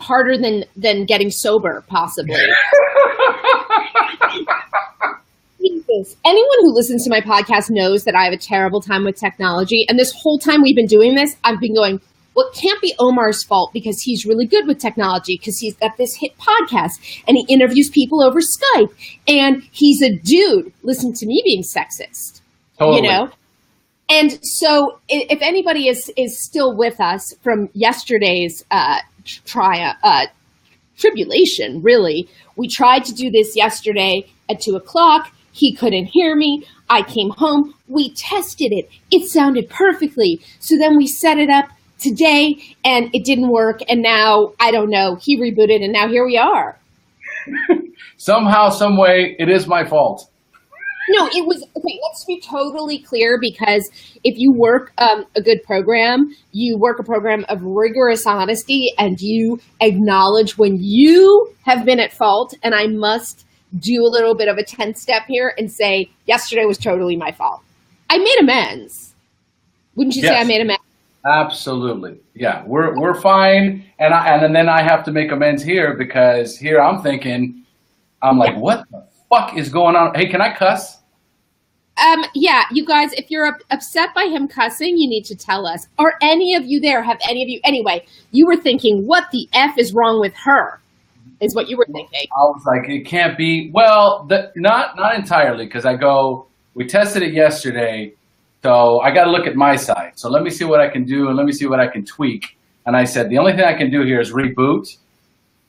harder than getting sober, possibly. Anyone who listens to my podcast knows that I have a terrible time with technology. And this whole time we've been doing this, I've been going, well, it can't be Omar's fault because he's really good with technology because he's got this hit podcast and he interviews people over Skype and he's a dude. Listen to me being sexist, totally. You know? And so if anybody is still with us from yesterday's tribulation, really, we tried to do this yesterday at 2:00. He couldn't hear me. I came home. We tested it. It sounded perfectly. So then we set it up today and it didn't work. And now, I don't know, he rebooted and now here we are. Somehow, some way, it is my fault. No, it was, okay, let's be totally clear because if you work a good program, you work a program of rigorous honesty and you acknowledge when you have been at fault, and I must do a little bit of a 10th step here and say, yesterday was totally my fault. I made amends. Wouldn't you say I made amends? Absolutely. Yeah, we're fine. And then I have to make amends here because here I'm thinking, I'm like, what the fuck is going on? Hey, can I cuss? Yeah, you guys, if you're upset by him cussing, you need to tell us. Are any of you there? Have any of you? Anyway, you were thinking, what the F is wrong with her? Is what you were thinking. I was like, it can't be. Well, not entirely, because we tested it yesterday, so I got to look at my side. So let me see what I can do, and let me see what I can tweak. And I said, the only thing I can do here is reboot,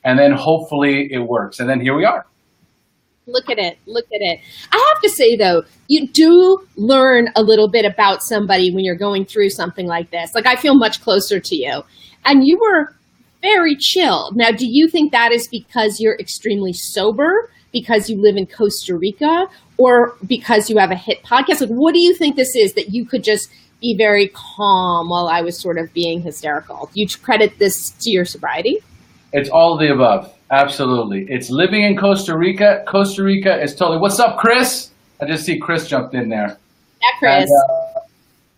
and then hopefully it works. And then here we are. Look at it. Look at it. I have to say, though, you do learn a little bit about somebody when you're going through something like this. Like, I feel much closer to you. And you were very chill. Now, do you think that is because you're extremely sober, because you live in Costa Rica, or because you have a hit podcast? Like, what do you think this is that you could just be very calm while I was sort of being hysterical? Do you credit this to your sobriety? It's all of the above. Absolutely. It's living in Costa Rica. Costa Rica is totally. What's up, Chris? I just see Chris jumped in there. Yeah, Chris.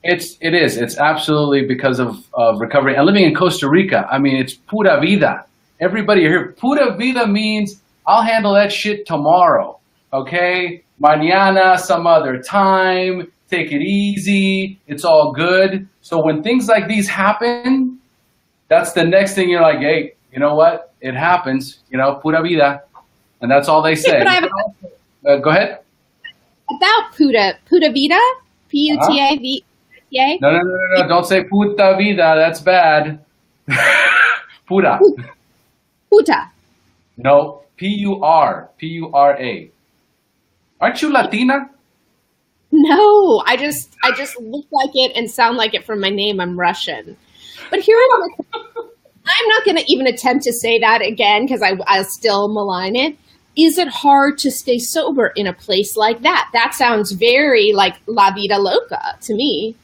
And, it is. It's absolutely because of recovery. And living in Costa Rica, I mean, it's pura vida. Everybody here, pura vida means I'll handle that shit tomorrow. Okay? Mañana, some other time. Take it easy. It's all good. So when things like these happen, that's the next thing you're like, hey, you know what? It happens, pura vida. And that's all they say. Yeah, but I have go ahead. About pura vida? P-U-T-A-V-A? No. Don't say puta vida. That's bad. Pura. Puta. No, P-U-R. P-U-R-A. Aren't you Latina? No, I just look like it and sound like it from my name. I'm Russian. But here I'm not going to even attempt to say that again because I'll still malign it. Is it hard to stay sober in a place like that? That sounds very like La Vida Loca to me.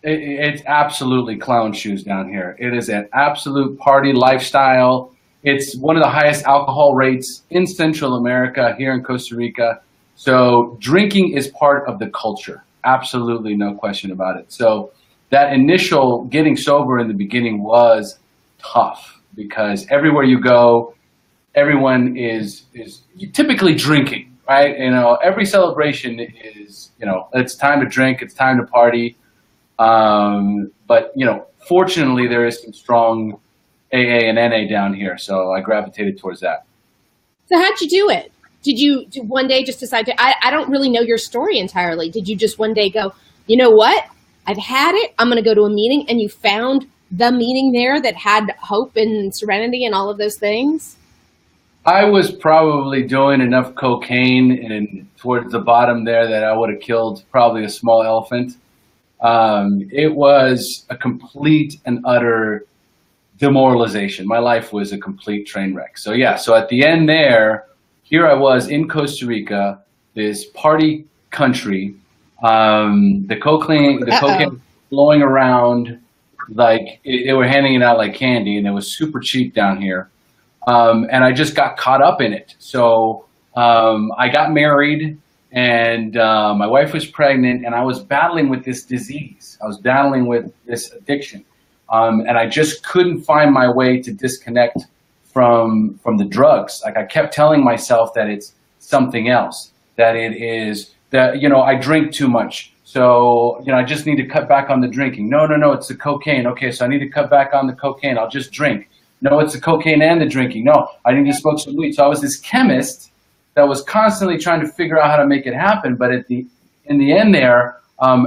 It's absolutely clown shoes down here. It is an absolute party lifestyle. It's one of the highest alcohol rates in Central America, here in Costa Rica. So drinking is part of the culture. Absolutely, no question about it. So that initial getting sober in the beginning was tough because everywhere you go, everyone is typically drinking, right? Every celebration is, it's time to drink, it's time to party. But fortunately there is some strong AA and NA down here. So I gravitated towards that. So how'd you do it? Did you one day just decide to, I don't really know your story entirely. Did you just one day go, you know what? I've had it. I'm going to go to a meeting, and you found the meeting there that had hope and serenity and all of those things? I was probably doing enough cocaine and towards the bottom there that I would have killed probably a small elephant. It was a complete and utter demoralization. My life was a complete train wreck. So at the end there, here I was in Costa Rica, this party country, the cocaine flowing around like they were handing it out like candy, and it was super cheap down here. And I just got caught up in it. So I got married, and my wife was pregnant, and I was battling with this disease. I was battling with this addiction. And I just couldn't find my way to disconnect from the drugs. Like I kept telling myself that it's something else, that it is that, I drink too much. So, I just need to cut back on the drinking. No, it's the cocaine. Okay, so I need to cut back on the cocaine. I'll just drink. No, it's the cocaine and the drinking. No, I need to smoke some weed. So I was this chemist that was constantly trying to figure out how to make it happen. But in the end there,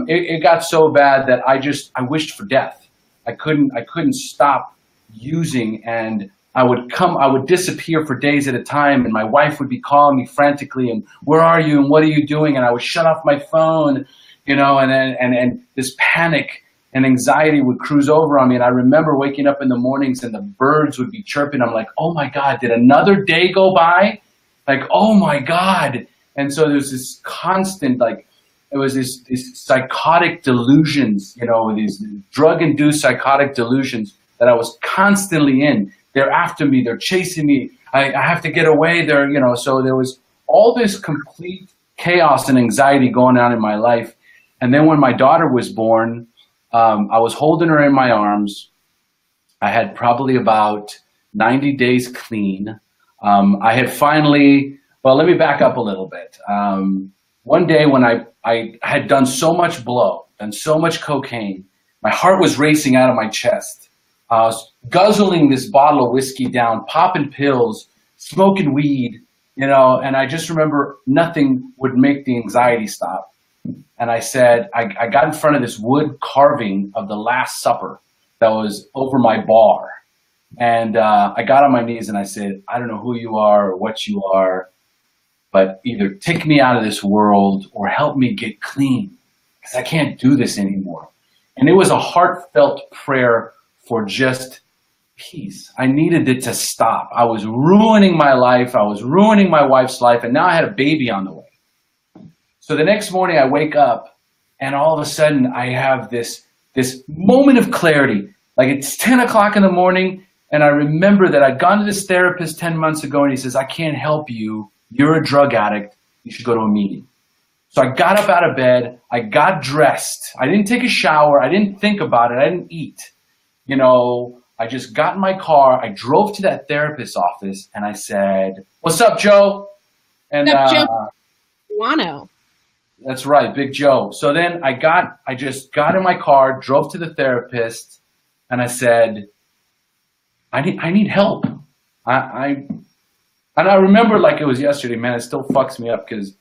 it got so bad that I wished for death. I couldn't stop using, and I would disappear for days at a time, and my wife would be calling me frantically, and where are you, and what are you doing? And I would shut off my phone, and this panic and anxiety would cruise over on me. And I remember waking up in the mornings and the birds would be chirping. I'm like, oh my God, did another day go by? Like, oh my God. And so there's this constant, it was these psychotic delusions, these drug-induced psychotic delusions that I was constantly in. They're after me. They're chasing me. I have to get away. So there was all this complete chaos and anxiety going on in my life. And then when my daughter was born, I was holding her in my arms. I had probably about 90 days clean. I had finally, let me back up a little bit. One day when I had done so much blow, done so much cocaine, my heart was racing out of my chest. I was guzzling this bottle of whiskey down, popping pills, smoking weed, and I just remember nothing would make the anxiety stop. And I said, I got in front of this wood carving of the Last Supper that was over my bar. And I got on my knees and I said, I don't know who you are or what you are, but either take me out of this world or help me get clean, because I can't do this anymore. And it was a heartfelt prayer for just peace. I needed it to stop. I was ruining my life. I was ruining my wife's life. And now I had a baby on the way. So the next morning I wake up and all of a sudden I have this moment of clarity. Like it's 10 o'clock in the morning and I remember that I'd gone to this therapist 10 months ago and he says, I can't help you. You're a drug addict. You should go to a meeting. So I got up out of bed. I got dressed. I didn't take a shower. I didn't think about it. I didn't eat. I just got in my car. I drove to that therapist's office and I said, what's up, Joe? And what's up, Joe? Guano. That's right, Big Joe. So then I just got in my car, drove to the therapist, and I said, I need help. And I remember like it was yesterday, man. It still fucks me up because,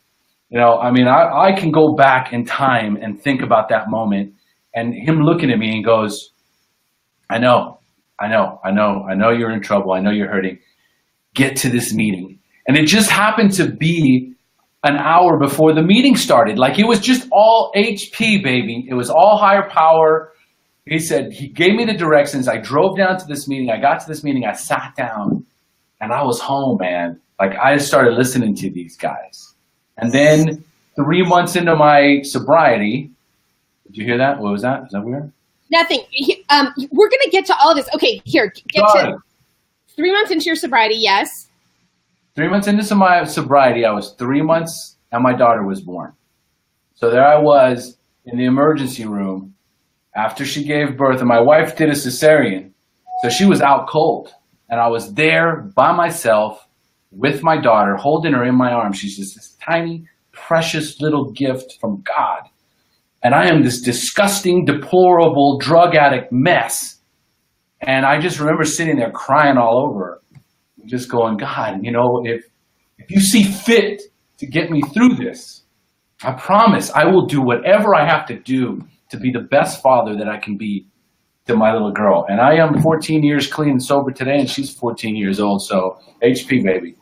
I can go back in time and think about that moment, and him looking at me and goes, I know you're in trouble. I know you're hurting. Get to this meeting. And it just happened to be an hour before the meeting started. Like it was just all HP, baby. It was all higher power. He gave me the directions. I drove down to this meeting. I got to this meeting. I sat down and I was home, man. Like I started listening to these guys. And then 3 months into my sobriety, did you hear that? What was that? Is that weird? Nothing. We're going to get to all of this. Okay, here. To 3 months into your sobriety, yes. 3 months into my sobriety, I was 3 months and my daughter was born. So there I was in the emergency room after she gave birth, and my wife did a cesarean. So she was out cold. And I was there by myself with my daughter, holding her in my arms. She's just this tiny, precious little gift from God. And I am this disgusting, deplorable drug addict mess. And I just remember sitting there crying all over, just going, God, if you see fit to get me through this, I promise I will do whatever I have to do to be the best father that I can be to my little girl. And I am 14 years clean and sober today, and she's 14 years old. So HP, baby.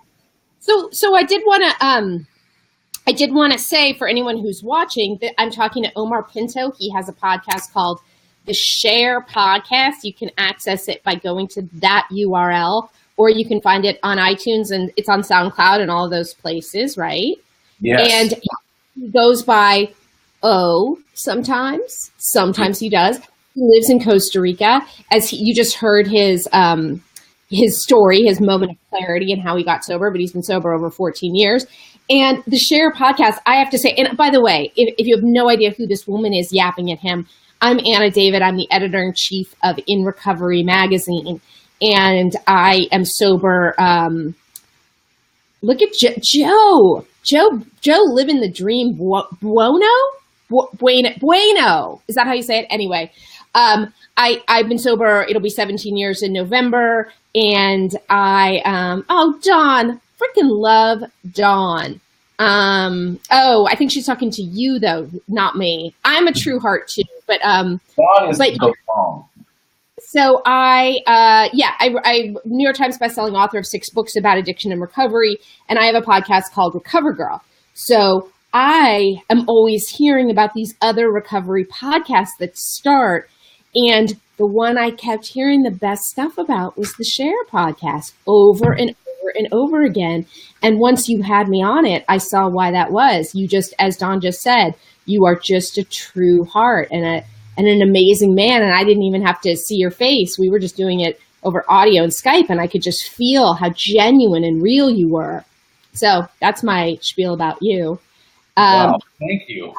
So I did want to say for anyone who's watching that I'm talking to Omar Pinto. He has a podcast called the SHAIR Podcast. You can access it by going to that URL, or you can find it on iTunes, and it's on SoundCloud and all of those places, right? Yes. And he goes by sometimes. Sometimes he does. He lives in Costa Rica. You just heard his story, his moment of clarity and how he got sober, but he's been sober over 14 years. And the SHAIR Podcast, I have to say, and by the way, if you have no idea who this woman is yapping at him, I'm Anna David. I'm the editor-in-chief of InRecovery magazine. and I am sober. Look at Joe living the dream. Bueno. Is that how you say it? Anyway, I've been sober. It'll be 17 years in November. And Dawn, freaking love Dawn. I think she's talking to you though, not me. I'm a true heart too, but, Dawn is the bomb. So I New York Times bestselling author of 6 books about addiction and recovery. And I have a podcast called Recover Girl. So I am always hearing about these other recovery podcasts that start. And the one I kept hearing the best stuff about was the SHAIR podcast over and over and over again. And once you had me on it, I saw why that was. You just, as Dawn just said, you are just a true heart and an amazing man. And I didn't even have to see your face. We were just doing it over audio and Skype, and I could just feel how genuine and real you were. So that's my spiel about you. Wow, thank you.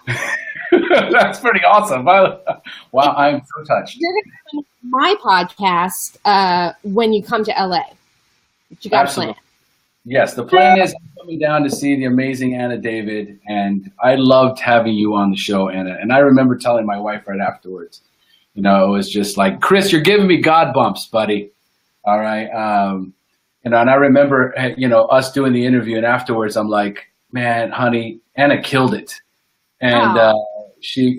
That's pretty awesome. Wow, I'm so touched. You're going to come to my podcast when you come to LA. What you got planned? Yes, the plan is I'm coming down to see the amazing Anna David, and I loved having you on the show, Anna. And I remember telling my wife right afterwards, it was just like, Chris, you're giving me God bumps, buddy. All right. And I remember, us doing the interview, and afterwards I'm like, man, honey, Anna killed it. And it's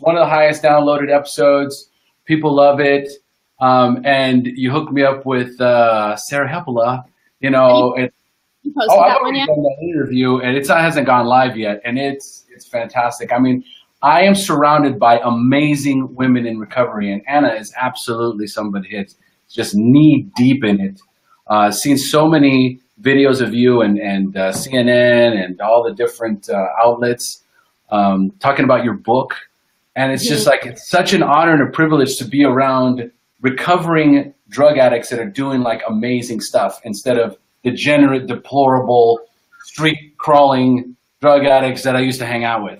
one of the highest downloaded episodes. People love it. And you hooked me up with Sarah Hepola. You posted that one yet? Done that interview, and it hasn't gone live yet, and it's fantastic. I mean, I am surrounded by amazing women in recovery, and Anna is absolutely somebody that's just knee deep in it. Seen so many videos of you and CNN and all the different outlets talking about your book, and it's just like, it's such an honor and a privilege to be around recovering drug addicts that are doing like amazing stuff instead of degenerate, deplorable, street crawling drug addicts that I used to hang out with.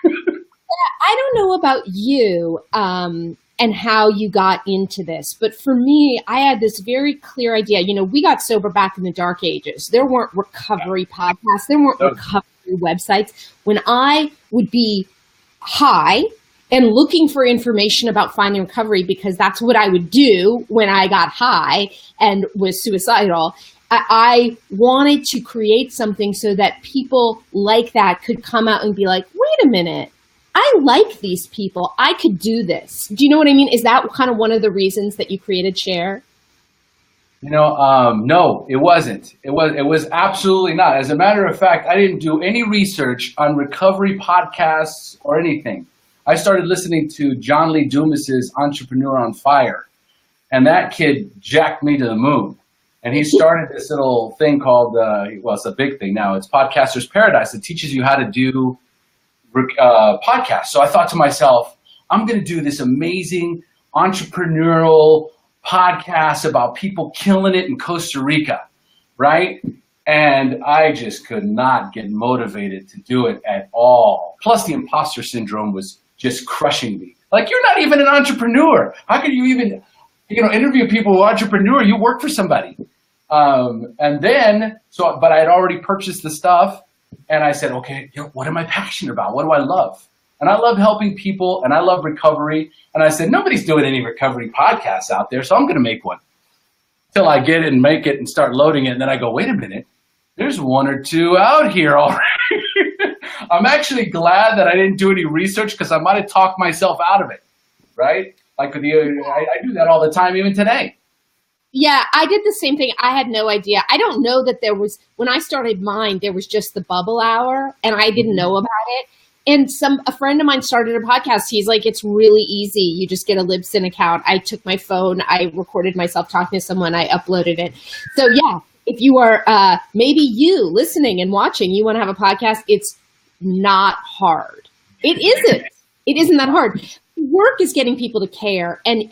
I don't know about you and how you got into this, but for me, I had this very clear idea. We got sober back in the dark ages. There weren't recovery podcasts. There weren't recovery websites. When I would be high and looking for information about finding recovery, because that's what I would do when I got high and was suicidal, I wanted to create something so that people like that could come out and be like, wait a minute, I like these people. I could do this. Do you know what I mean? Is that kind of one of the reasons that you created SHAIR? No, it wasn't. It was absolutely not. As a matter of fact, I didn't do any research on recovery podcasts or anything. I started listening to John Lee Dumas's Entrepreneur on Fire, and that kid jacked me to the moon. And he started this little thing called, it's a big thing now. It's Podcaster's Paradise. It teaches you how to do podcasts. So I thought to myself, I'm going to do this amazing entrepreneurial podcast about people killing it in Costa Rica, right? And I just could not get motivated to do it at all. Plus the imposter syndrome was just crushing me. Like, you're not even an entrepreneur. How can you even, interview people who are entrepreneur? You work for somebody. But I had already purchased the stuff, and I said, okay, what am I passionate about? What do I love? And I love helping people, and I love recovery. And I said, nobody's doing any recovery podcasts out there, so I'm going to make one. Till I get it and make it and start loading it, and then I go, wait a minute, there's one or two out here already. I'm actually glad that I didn't do any research, because I might have talked myself out of it, right? Like with you, I do that all the time, even today. Yeah, I did the same thing. I had no idea. I don't know that when I started mine, there was just the bubble hour, and I didn't know about it. And a friend of mine started a podcast. He's like, it's really easy. You just get a Libsyn account. I took my phone, I recorded myself talking to someone, I uploaded it. So yeah, if you are maybe you listening and watching, you want to have a podcast, it's not hard. It isn't. It isn't that hard. Work is getting people to care. And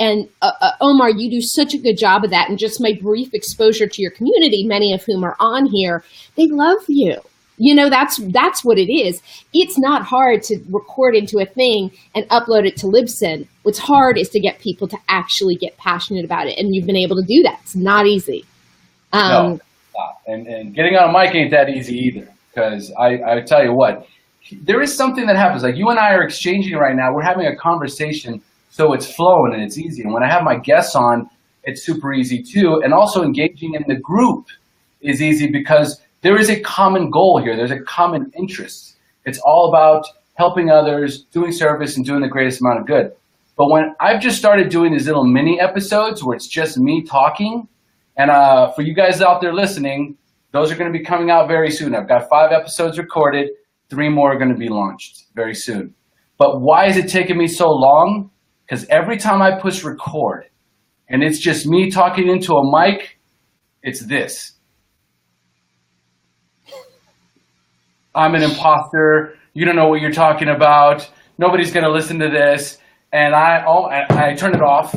Omar, you do such a good job of that. And just my brief exposure to your community, many of whom are on here, they love you. That's what it is. It's not hard to record into a thing and upload it to Libsyn. What's hard is to get people to actually get passionate about it. And you've been able to do that. It's not easy. No, it's not. And getting on a mic ain't that easy either. Because I tell you what, there is something that happens. Like you and I are exchanging right now. We're having a conversation, so it's flowing and it's easy. And when I have my guests on, it's super easy too. And also engaging in the group is easy because there is a common goal here. There's a common interest. It's all about helping others, doing service, and doing the greatest amount of good. But when I've just started doing these little mini episodes where it's just me talking, and for you guys out there listening, those are going to be coming out very soon. I've got 5 episodes recorded. 3 more are going to be launched very soon. But why is it taking me so long? Because every time I push record and it's just me talking into a mic, it's this. I'm an imposter. You don't know what you're talking about. Nobody's going to listen to this. And I turn it off,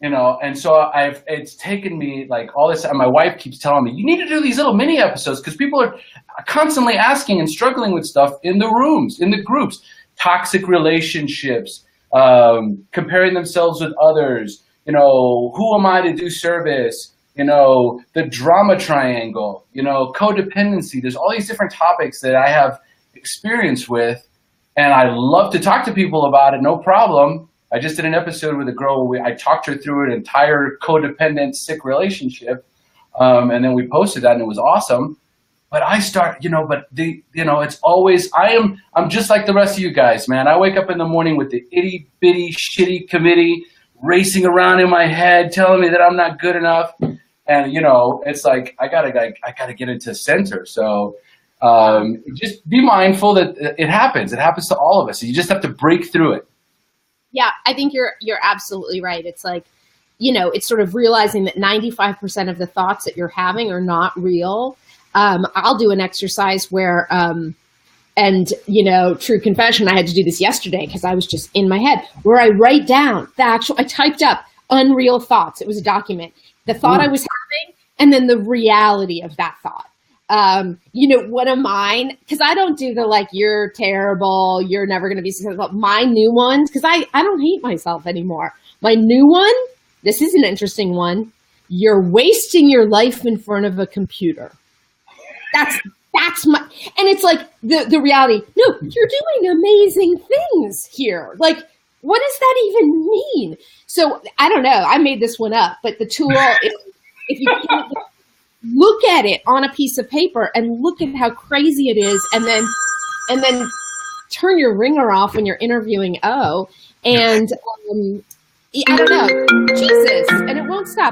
and so it's taken me like all this time. My wife keeps telling me, you need to do these little mini episodes because people are constantly asking and struggling with stuff in the rooms, in the groups, toxic relationships, comparing themselves with others, who am I to do service? The drama triangle, codependency. There's all these different topics that I have experience with, and I love to talk to people about it, no problem. I just did an episode with a girl where I talked her through an entire codependent, sick relationship, and then we posted that, and it was awesome. But it's always, I'm just like the rest of you guys, man. I wake up in the morning with the itty bitty shitty committee racing around in my head, telling me that I'm not good enough. And, it's like, I gotta get into center. So just be mindful that it happens. It happens to all of us. So you just have to break through it. Yeah, I think you're absolutely right. It's like, it's sort of realizing that 95% of the thoughts that you're having are not real. I'll do an exercise where, true confession, I had to do this yesterday because I was just in my head, where I write down I typed up unreal thoughts. It was a document. The thought I was having, and then the reality of that thought. One of mine, because I don't do the you're terrible, you're never going to be successful. My new ones, because I don't hate myself anymore. My new one, this is an interesting one. You're wasting your life in front of a computer. That's my, and it's like the reality. No, you're doing amazing things here. Like, what does that even mean? So I don't know. I made this one up, but the tool, if you can look at it on a piece of paper and look at how crazy it is, and then turn your ringer off when you're interviewing and I don't know, Jesus, and it won't stop.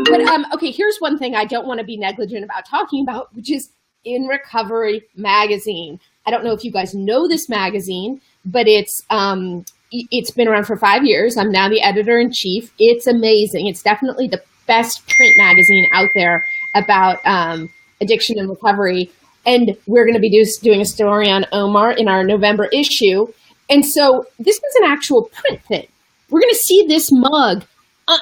But okay, here's one thing I don't want to be negligent about talking about, which is InRecovery magazine. I don't know if you guys know this magazine, but it's been around for 5 years. I'm now the editor-in-chief. It's amazing. It's definitely the best print magazine out there about addiction and recovery. And we're going to be doing a story on Omar in our November issue. And so this is an actual print thing. We're going to see this mug on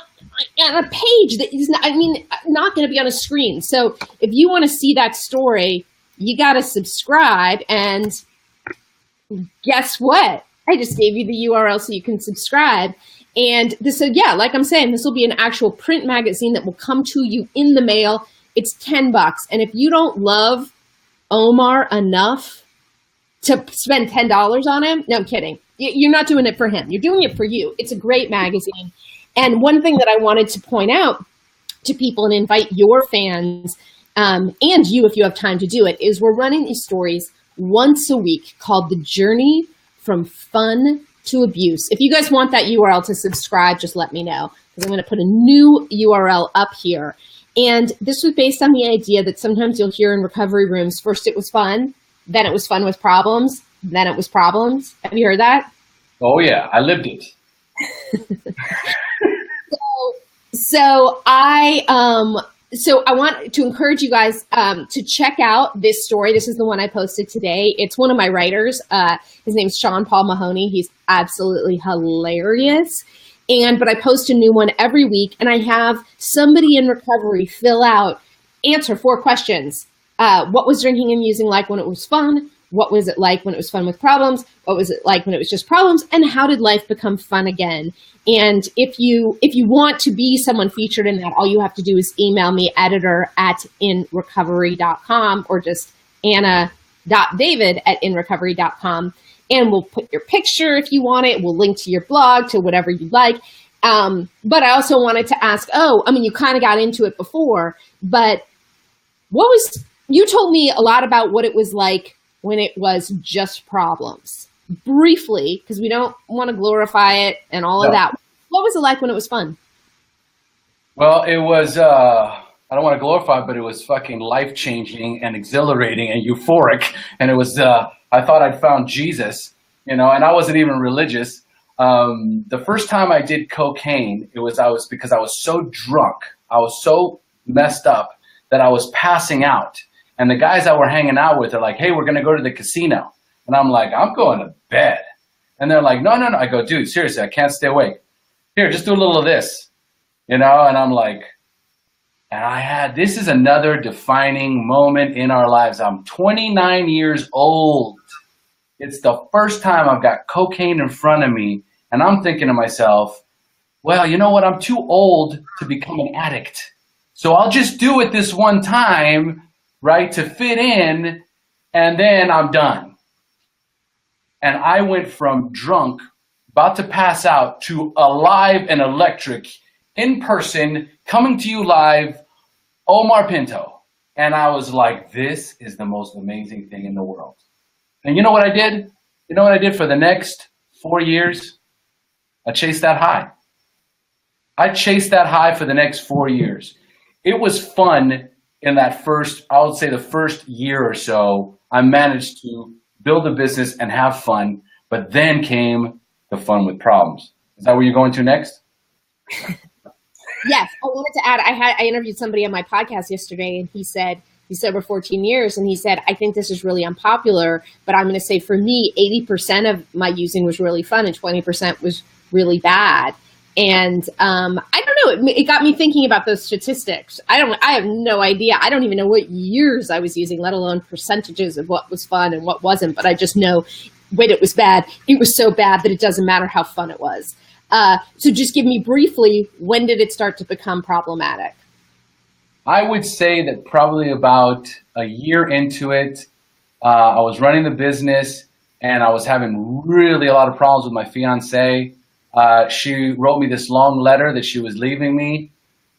a page that is not going to be on a screen. So if you want to see that story, you got to subscribe. And guess what? I just gave you the URL so you can subscribe. And so yeah, like I'm saying, this will be an actual print magazine that will come to you in the mail. It's $10. And if you don't love Omar enough to spend $10 on him, no, I'm kidding. You're not doing it for him. You're doing it for you. It's a great magazine. And one thing that I wanted to point out to people and invite your fans and you, if you have time to do it, is we're running these stories once a week called The Journey from Fun to Abuse. If you guys want that URL to subscribe, just let me know, because I'm going to put a new URL up here. And this was based on the idea that sometimes you'll hear in recovery rooms, first it was fun, then it was fun with problems, then it was problems. Have you heard that? Oh yeah, I lived it. So I want to encourage you guys to check out this story. This is the one I posted today. It's one of my writers. His name's Sean Paul Mahoney. He's absolutely hilarious. But I post a new one every week, and I have somebody in recovery answer 4 questions What was drinking and using like when it was fun? What was it like when it was fun with problems? What was it like when it was just problems? And how did life become fun again? And if you want to be someone featured in that, all you have to do is email me, editor@inrecovery.com, or just anna.david@inrecovery.com. And we'll put your picture if you want it. We'll link to your blog, to whatever you'd like. But I also wanted to ask, you kind of got into it before, but you told me a lot about what it was like when it was just problems. Briefly, because we don't want to glorify it and all of that. What was it like when it was fun? Well, it was, I don't want to glorify it, but it was fucking life-changing and exhilarating and euphoric. And it was, I thought I'd found Jesus, and I wasn't even religious. The first time I did cocaine, because I was so drunk. I was so messed up that I was passing out. And the guys that were hanging out with are like, hey, we're going to go to the casino. And I'm like, I'm going to bed. And they're like, no. I go, dude, seriously, I can't stay awake. Here, just do a little of this, and I'm like, this is another defining moment in our lives. I'm 29 years old. It's the first time I've got cocaine in front of me. And I'm thinking to myself, well, you know what? I'm too old to become an addict. So I'll just do it this one time, right, to fit in, and then I'm done. And I went from drunk, about to pass out, to alive and electric, in person, coming to you live, Omar Pinto. And I was like, this is the most amazing thing in the world. And you know what I did? You know what I did for the next 4 years? I chased that high. I chased that high for the next 4 years. It was fun in that the first year or so. I managed to build a business and have fun, but then came the fun with problems. Is that where you're going to next? Yes, I wanted to add, I interviewed somebody on my podcast yesterday, and he said we're 14 years, and he said, I think this is really unpopular, but I'm going to say for me, 80% of my using was really fun and 20% was really bad. And I don't know, it got me thinking about those statistics. I have no idea. I don't even know what years I was using, let alone percentages of what was fun and what wasn't. But I just know when it was bad, it was so bad that it doesn't matter how fun it was. So just give me briefly, when did it start to become problematic? I would say that probably about a year into it, I was running the business and I was having really a lot of problems with my fiance. She wrote me this long letter that she was leaving me,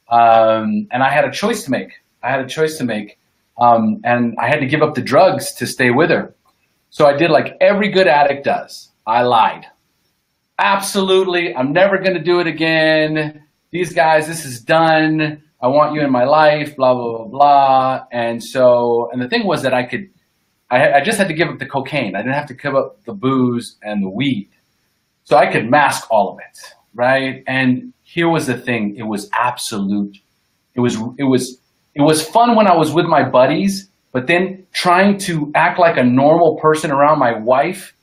and I had a choice to make. And I had to give up the drugs to stay with her. So I did like every good addict does. I lied. Absolutely, I'm never going to do it again. These guys, this is done. I want you in my life, blah, blah, blah, blah. And the thing was that I just had to give up the cocaine. I didn't have to give up the booze and the weed. So I could mask all of it, right? And here was the thing. It was absolute. It was fun when I was with my buddies, but then trying to act like a normal person around my wife,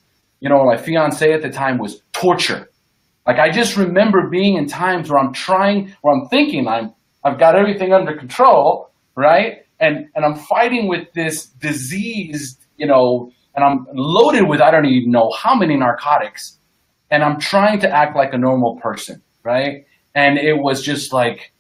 my fiance at the time, was torture. Like, I just remember being in times where I'm thinking I've got everything under control, right? And I'm fighting with this disease, and I'm loaded with I don't even know how many narcotics. And I'm trying to act like a normal person, right? And it was just like,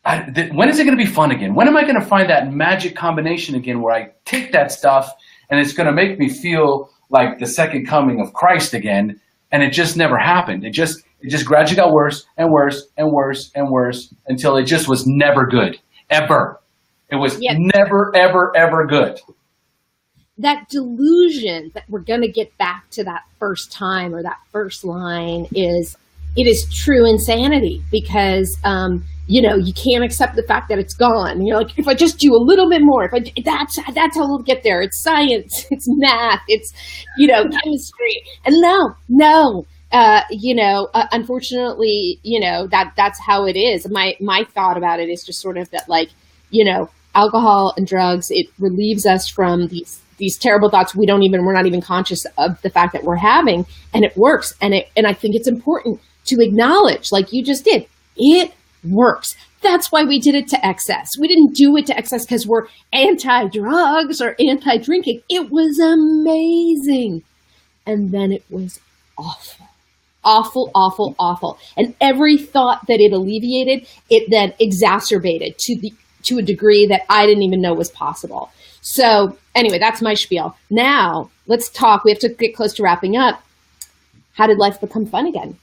when is it going to be fun again? When am I going to find that magic combination again where I take that stuff and it's going to make me feel like the second coming of Christ again? And it just never happened. It just gradually got worse and worse and worse and worse until it just was never good, ever. It was never, ever, ever good. That delusion that we're going to get back to that first time or that first line it is true insanity, because you can't accept the fact that it's gone. And you're like, if I just do a little bit more, that's how we'll get there. It's science, it's math, it's chemistry, and no. Unfortunately, that's how it is. My thought about it is just sort of that, like, alcohol and drugs, it relieves us from these terrible thoughts we're not even conscious of the fact that we're having, and it works. And I think it's important to acknowledge, like you just did, it works. That's why we did it to excess. We didn't do it to excess because we're anti-drugs or anti-drinking. It was amazing. And then it was awful. Awful, awful, awful. And every thought that it alleviated, it then exacerbated to a degree that I didn't even know was possible. So anyway, that's my spiel. Now let's talk. We have to get close to wrapping up. How did life become fun again?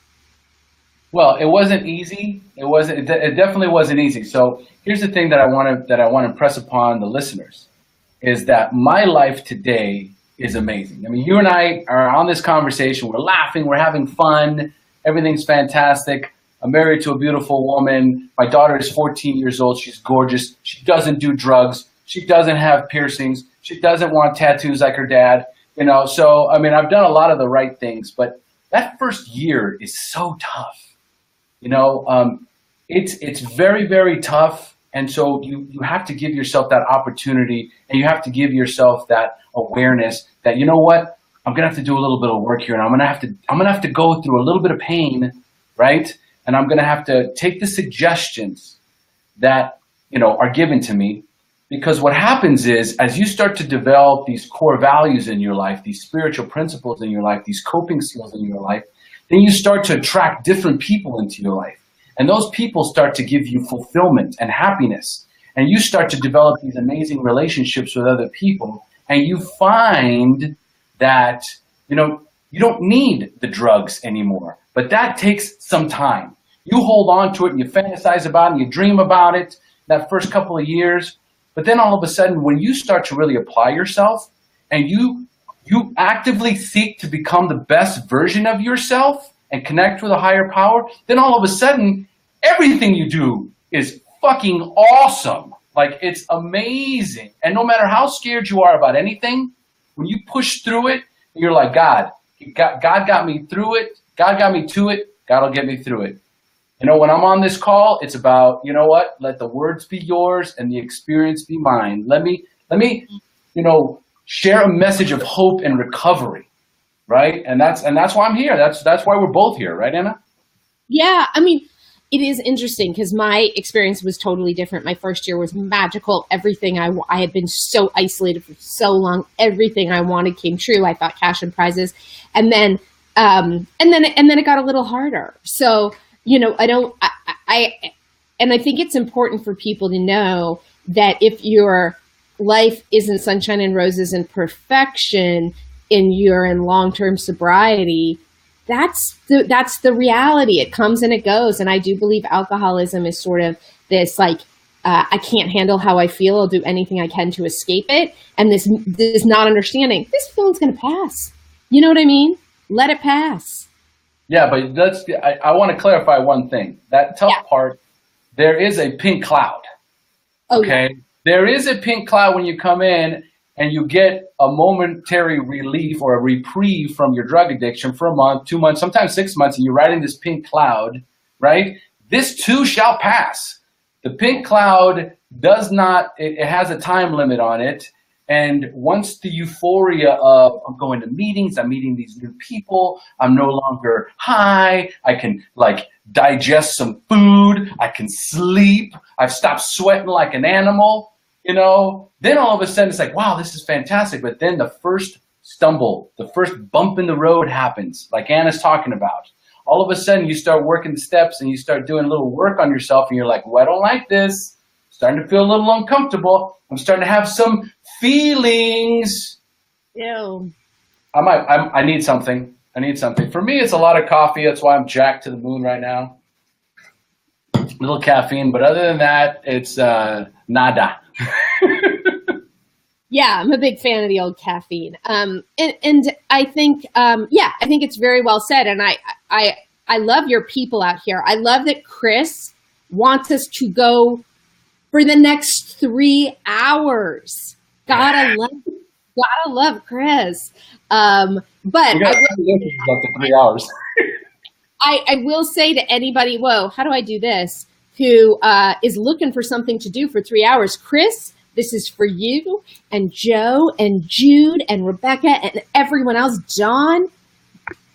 Well, it wasn't easy. It definitely wasn't easy. So here's the thing that I want to impress upon the listeners is that my life today is amazing. I mean, you and I are on this conversation. We're laughing. We're having fun. Everything's fantastic. I'm married to a beautiful woman. My daughter is 14 years old. She's gorgeous. She doesn't do drugs. She doesn't have piercings. She doesn't want tattoos like her dad. So, I mean, I've done a lot of the right things, but that first year is so tough. It's very, very tough. And so you have to give yourself that opportunity, and you have to give yourself that awareness that, you know what, I'm going to have to do a little bit of work here, and I'm going to have to go through a little bit of pain, right? And I'm going to have to take the suggestions that, are given to me, because what happens is as you start to develop these core values in your life, these spiritual principles in your life, these coping skills in your life, then you start to attract different people into your life. And those people start to give you fulfillment and happiness. And you start to develop these amazing relationships with other people. And you find that, you don't need the drugs anymore. But that takes some time. You hold on to it and you fantasize about it and you dream about it that first couple of years. But then all of a sudden, when you start to really apply yourself and you actively seek to become the best version of yourself and connect with a higher power, then all of a sudden, everything you do is fucking awesome. Like, it's amazing. And no matter how scared you are about anything, when you push through it, you're like, God got me through it. God got me to it. God will get me through it. When I'm on this call, it's about, let the words be yours and the experience be mine. Let me, share a message of hope and recovery, right? And that's why I'm here. That's why we're both here, right, Anna? Yeah, I mean, it is interesting because my experience was totally different. My first year was magical. Everything I had been so isolated for so long. Everything I wanted came true. I thought cash and prizes, and then it got a little harder. So I think it's important for people to know that if your life isn't sunshine and roses and perfection and you're in long-term sobriety, that's the reality. It comes and it goes. And I do believe alcoholism is sort of this I can't handle how I feel. I'll do anything I can to escape it. And this not understanding, this feeling's going to pass. You know what I mean? Let it pass. Yeah, but I want to clarify one thing. That tough part, there is a pink cloud. Okay? Yeah. There is a pink cloud when you come in and you get a momentary relief or a reprieve from your drug addiction for a month, 2 months, sometimes 6 months, and you're riding this pink cloud, right? This too shall pass. The pink cloud it has a time limit on it. And once the euphoria of I'm going to meetings, I'm meeting these new people, I'm no longer high, I can digest some food, I can sleep, I've stopped sweating like an animal, then all of a sudden it's like, wow, this is fantastic. But then the first stumble, the first bump in the road happens, like Anna's talking about. All of a sudden you start working the steps and you start doing a little work on yourself and you're like, well, I don't like this. Starting to feel a little uncomfortable. I'm starting to have some feelings. Ew. I need something. For me, it's a lot of coffee. That's why I'm jacked to the moon right now. A little caffeine, but other than that, it's nada. Yeah, I'm a big fan of the old caffeine. And I think, I think it's very well said. And I love your people out here. I love that Chris wants us to go for the next 3 hours. Gotta love Chris. But I will say to anybody, whoa, how do I do this? Who is looking for something to do for 3 hours? Chris, this is for you and Joe and Jude and Rebecca and everyone else. Dawn,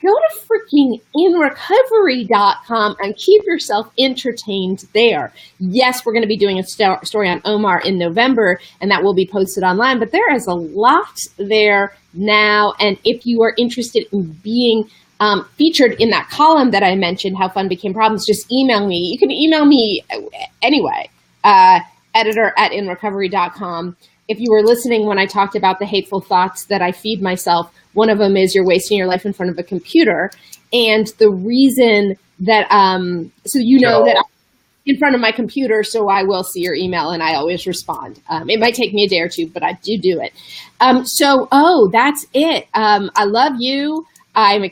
go to freaking InRecovery.com and keep yourself entertained there. Yes, we're going to be doing a story on Omar in November, and that will be posted online, but there is a lot there now. And if you are interested in being featured in that column that I mentioned, How Fun Became Problems, just email me. You can email me anyway, editor@inrecovery.com. If you were listening when I talked about the hateful thoughts that I feed myself, one of them is you're wasting your life in front of a computer. And the reason that, so you know that I'm in front of my computer, so I will see your email and I always respond. It might take me a day or two, but I do it. That's it. I love you. I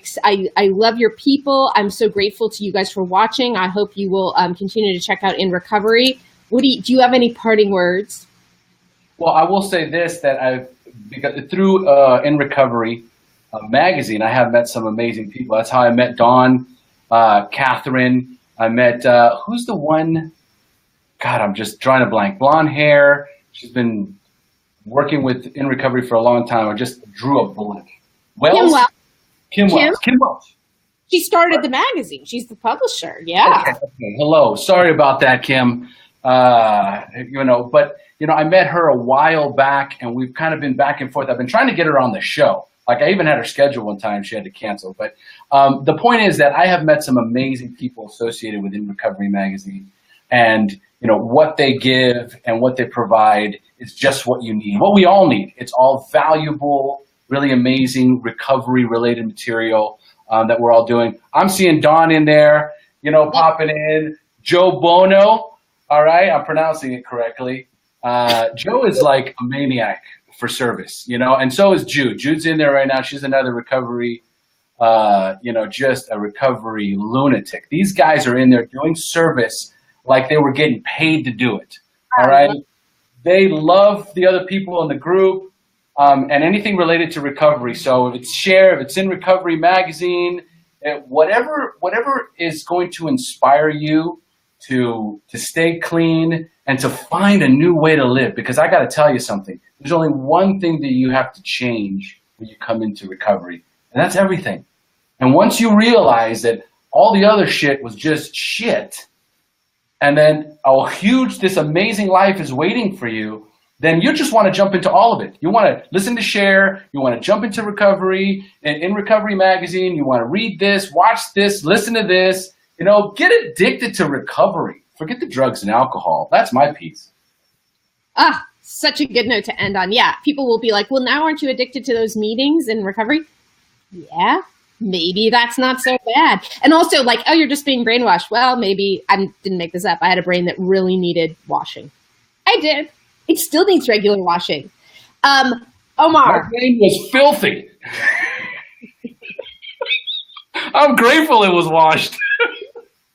love your people. I'm so grateful to you guys for watching. I hope you will continue to check out InRecovery. Do you have any parting words? Well, I will say this, that through InRecovery magazine, I have met some amazing people. That's how I met Dawn, Catherine. I met, who's the one? God, I'm just drawing a blank. Blonde hair. She's been working with InRecovery for a long time. I just drew a blank. Kim Welch. She started the magazine. She's the publisher. Yeah. Okay. Hello. Sorry about that, Kim. I met her a while back, and we've kind of been back and forth. I've been trying to get her on the show. Like, I even had her schedule one time. She had to cancel. But the point is that I have met some amazing people associated with InRecovery magazine. And, what they give and what they provide is just what you need, what we all need. It's all valuable, really amazing recovery-related material that we're all doing. I'm seeing Dawn in there, popping in. Joe Bono. All right, I'm pronouncing it correctly. Joe is like a maniac for service, and so is Jude. Jude's in there right now. She's another recovery, just a recovery lunatic. These guys are in there doing service like they were getting paid to do it. All right. They love the other people in the group and anything related to recovery. So if it's SHAIR, if it's InRecovery magazine, whatever is going to inspire you to stay clean and to find a new way to live. Because I got to tell you something. There's only one thing that you have to change when you come into recovery, and that's everything. And once you realize that all the other shit was just shit, and then this amazing life is waiting for you, then you just want to jump into all of it. You want to listen to SHAIR. You want to jump into recovery and InRecovery magazine. You want to read this, watch this, listen to this. Get addicted to recovery. Forget the drugs and alcohol. That's my piece. Such a good note to end on. Yeah, people will be like, well, now aren't you addicted to those meetings in recovery? Yeah, maybe that's not so bad. And also like, oh, you're just being brainwashed. Well, maybe I didn't make this up. I had a brain that really needed washing. I did. It still needs regular washing. Omar. My brain was filthy. I'm grateful it was washed.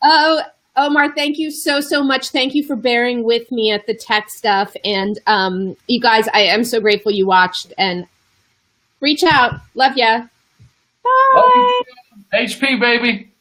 Oh, Omar, thank you so much. Thank you for bearing with me at the tech stuff. And you guys, I am so grateful you watched. And reach out. Love ya. Bye. Love you. HP, baby.